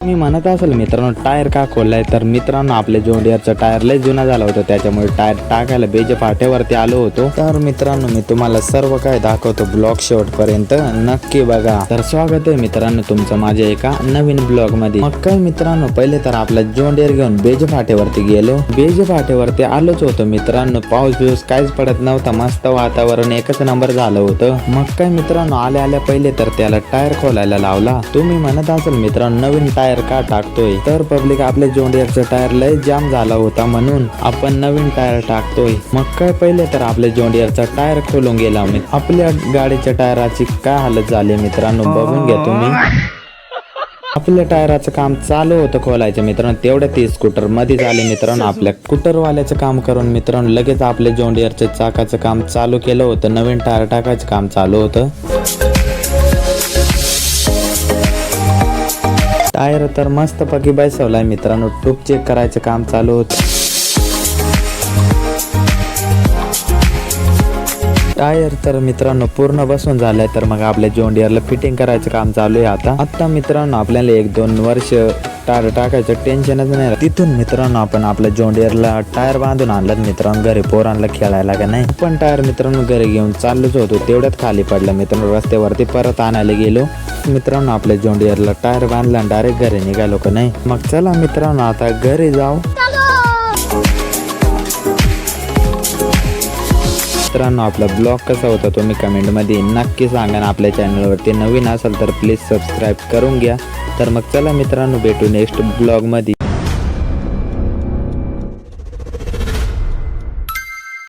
मी म्हणत असेल मित्रांनो टायर का खोललाय, तर मित्रांनो आपल्या जॉन डिअरचा टायर लय जुना झाला होता, त्याच्यामुळे टायर टाकायला बेज फाट्यावरती आलो होतो। तर मित्रांनो मी तुम्हाला सर्व काय दाखवतो, ब्लॉग शेवटपर्यंत नक्की बघा। तर स्वागत आहे मित्रांनो तुमचं माझ्या एका नवीन ब्लॉग मध्ये। मग काय मित्रांनो पहिले तर आपला जॉन डिअर घेऊन बेज फाट्यावरती गेलो। बेज फाट्यावरती आलोच होतो मित्रांनो, पाऊस बिऊस काहीच पडत नव्हता, मस्त वातावरण एकच नंबर झालं होतं। मग काय मित्रांनो आल्या पहिले तर त्याला टायर खोलायला लावला। तुम्ही म्हणत असाल मित्रांनो नवीन टायर का टाकतोय, तर पब्लिक आपल्या जॉन डिअरचा टायर लय जाम झाला होता म्हणून आपण नवीन टायर टाकतोय। मग काय पहिले तर आपल्या जॉन डिअरचा टायर खोलून गेला। आपल्या गाडीच्या टायराची काय हालत झाली मित्रांनो बघून घ्या तुम्ही। आपल्या टायराचं काम चालू होतं खोलायचं मित्रांनो, तेवढ्या ती स्कूटर मध्ये झाले मित्रांनो। आपल्या स्कूटरवाल्याचं काम करून मित्रांनो लगेच आपल्या जॉन डिअरच्या चाकाचं काम चालू केलं होतं, नवीन टायर टाकायचं काम चालू होतं। टायर तर मस्त पैकी बसवलाय मित्रांनो, ट्यूब चेक करायचं काम चालू होतं। टायर तर मित्रांनो पूर्ण बसून झालंय, तर मग आपल्या जॉन डिअरला फिटिंग करायचं काम चालू आहे। आता मित्रांनो आपल्याला 1-2 वर्ष टायर टाकायचं टेन्शनच नाही। तिथून मित्रांनो आपण आपल्या जॉन डिअरला टायर बांधून आणलात मित्रांनो घरी पोरांना खेळायला का नाही। पण टायर मित्रांनो घरी घेऊन चाललोच होतो, तेवढ्यात खाली पडलं मित्रांनो, रस्त्यावरती परत आणायला गेलो मित्रांनो। आपल्या जॉन डिअरला टायर बांधला डायरेक्ट घरी निघालो का नाही। मग चला मित्रांनो आता घरी जाऊ। मित्रांनो आपला ब्लॉग कसा होता तुम्ही कमेंट मध्ये नक्की सांगा। आपल्या चॅनलवरती नवीन असाल तर प्लीज सबस्क्राईब करून घ्या। तर मग चला मित्रांनो भेटू नेक्स्ट ब्लॉग मध्ये।